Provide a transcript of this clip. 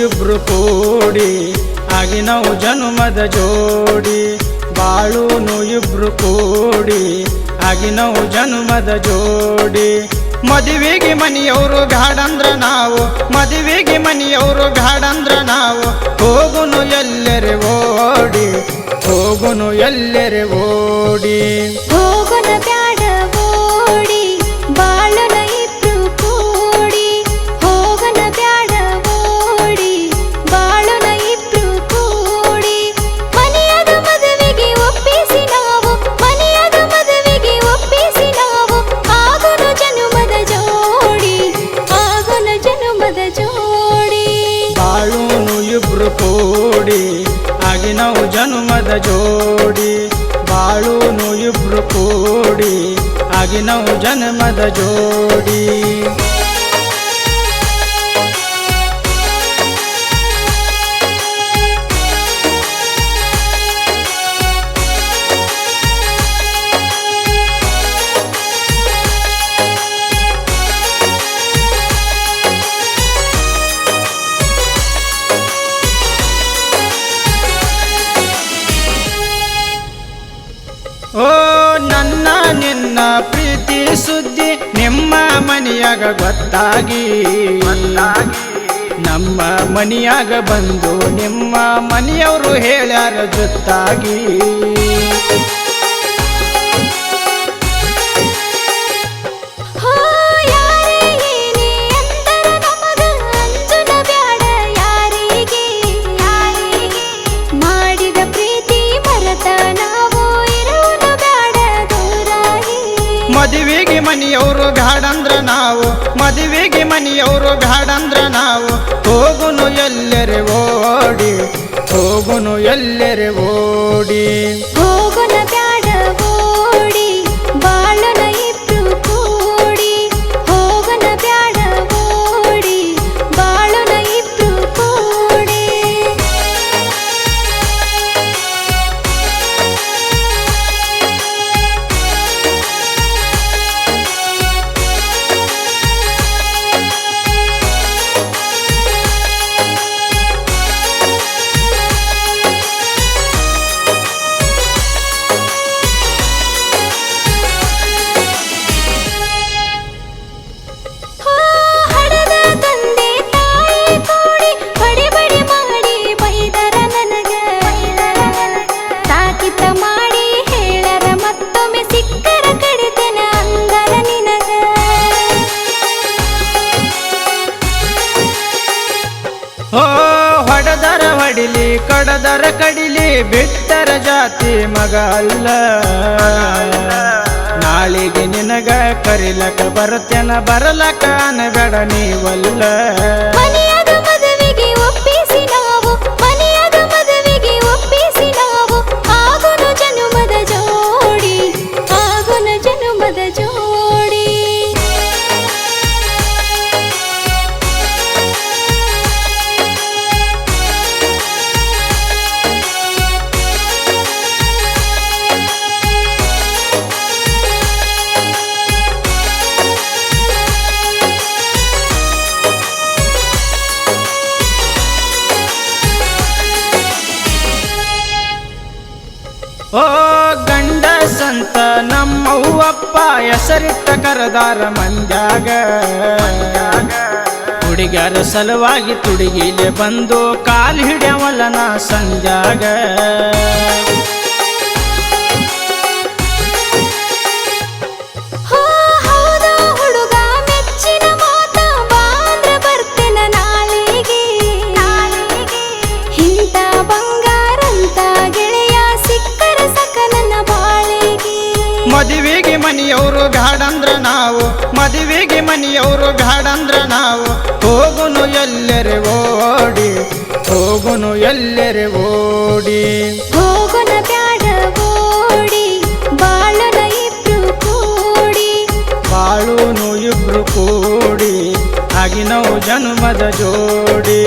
ಇಬ್ರು ಕೂಡಿ ಆಗಿ ನಾವು ಜನುಮದ ಜೋಡಿ ಬಾಳುನು ಇಬ್ರು ಕೂಡಿ ಆಗಿ ನಾವು ಜನುಮದ ಜೋಡಿ ಮದುವೆಗೆ ಮನೆಯವರು ಬ್ಯಾಡಂದ್ರ ನಾವು ಮದುವೆಗೆ ಮನೆಯವರು ಬ್ಯಾಡಂದ್ರ ನಾವು ಹೋಗುನು ಎಲ್ಲರೆ ಓಡಿ ಹೋಗುನು ಎಲ್ಲರೆ ಓಡಿ ಹೋಗುನ ಬ್ಯಾಡ ಓಡಿ ಬಾಳುನ ಇಬ್ರು ಕೂಡಿ ಹೋಗುನ ಬ್ಯಾಡ ಓಡಿ ಬಾಳುನ ಇಬ್ರು ಕೂಡಿ ಮನೆಯಾಗ ಮದುವೆಗೆ ಒಪ್ಪಿಸಿ ನಾವು ಮನೆಯಾಗ ಮದುವೆಗೆ ಒಪ್ಪಿಸಿ ನಾವು ಆಗುನು ಜನುಮದ ಜೋಡಿ ಆಗುನ ಜನುಮದ ಜೋಡಿ ಬಾಳುನು ಇಬ್ರು ಕೂಡಿ ಆಗಿ ನಾವು ಜನುಮದ ಜೋಡಿ ಬಾಳುನು ಇಬ್ರು ಕೂಡಿ ಆಗಿ ನಾವು ಜನ್ಮದ ಜೋಡಿ ಓ ನನ್ನ ನಿನ್ನ ಪ್ರೀತಿ ಸುದ್ದಿ ನಿಮ್ಮ ಮನೆಯಾಗ ಗೊತ್ತಾಗಿ ನಮ್ಮ ಮನೆಯಾಗ ಬಂದು ನಿಮ್ಮ ಮನೆಯವರು ಹೇಳ್ಯಾರ ಜೊತ್ತಾಗಿ ಹೋ ಯಾರೇ ಏನೇ ಅಂತರ ನಮಗ ಅಂಜುನ ಬ್ಯಾಡ ಯಾರಿಗೆ ಮಾಡಿದ ಪ್ರೀತಿ ಮರೆತ ನಾವು ಇರುವುದ ಬ್ಯಾಡ ದೂರಾಗಿ ಮದುವೆಗೆ ಮನೆಯವರು ಬ್ಯಾಡಂದ್ರ ನಾವು ಮದುವೆಗೆ ಮನೆಯವರು ಬ್ಯಾಡಂದ್ರ ನಾವು ಹೋಗುನು ಎಲ್ಲರೆ ಓಡಿ ಹೋಗುನು ಎಲ್ಲರೆ ಓಡಿ ಹೋಗುನ ಬ್ಯಾಡ ಓಡಿ ಬಾಳುನ ಇಬ್ರು ಕೂಡಿ ಹೋಗುನ ಬ್ಯಾಡ ಓಡಿ ಬಾಳುನ ಇಬ್ರು ಕೂಡಿ ಹೋ ಹಡದ ತಂದೆ ತಾಯಿ ಕೂಡಿ ಬಡಿ ಬಡಿ ಮಾಡಿ ಬೈದರ ನನಗ ತಾಕಿತ ಮಾಡಿ ಹೇಳರ ಮತ್ತೊಮ್ಮೆ ಸಿಕ್ಕರ ಕಡಿತನ ಅಂದರ ನಿನಗ ಓ ಹೊಡೆದರ ಹೊಡಿಲಿ ಕಡದರ ಕಡಿಲಿ ಬಿಟ್ಟರ ಜಾತಿ ಮಗ ಅಲ್ಲ ನಾಳಿಗೆ ನಿನಗ ಕರಿಲಕ ಬರ್ತೇನ ಬರಲಕ ಅನಬೇಡ ನೀವಲ್ಲ ಮನೆಯಾಗ ಮದುವೆಗೆ ಒಪ್ಪಿಸಿ ನಾವು ಮನೆಯಾಗ ಮದುವೆಗೆ ಒಪ್ಪಿಸಿ ನಾವು ಆಗುನು ಜನುಮದ ಜೋಡಿ ಆಗುನ ಜನುಮದ ಜೋಡಿ ಓ ಗಂಡ ಸಂತ ನಮ್ಮವ್ವಪ್ಪ ಹೆಸರಿಟ್ಟ ಕರದಾರ ಮಂದ್ಯಾಗ ಹುಡುಗರ ಸಲುವಾಗಿ ತುಡುಗಿಲೆ ಬಂದು ಕಾಲು ಹಿಡ್ಯವಲ್ಲನ ಸಂಜಾಗ ಹೋ ಹೌದ ಹುಡುಗ ಮೆಚ್ಚಿನ ಮಾತ ಬಾಂದ್ರ ಬರ್ತೇನ ನಾಳೆಗೆ ಇಂಥ ಬಂಗಾರಂತ ಗೆಳೆಯ ಸಿಕ್ಕರ ಸಕ ನನ್ನ ಬಾಳೆಗೆ ಮದುವೆಗೆ ಮನೆಯವರು ಬ್ಯಾಡಂದ್ರ ನಾವು ಮದುವೆಗೆ ಮನೆಯವರು ಬ್ಯಾಡಂದ್ರ ನಾವು ಹೋಗುನು ಎಲ್ಲರೆ ಓಡಿ ಹೋಗುನು ಎಲ್ಲರೆ ಓಡಿ ಹೋಗುನ ಬ್ಯಾಡ ಓಡಿ ಬಾಳುನ ಇಬ್ರು ಕೂಡಿ ಬಾಳುನು ಇಬ್ರು ಕೂಡಿ ಆಗಿ ನಾವು ಜನುಮದ ಜೋಡಿ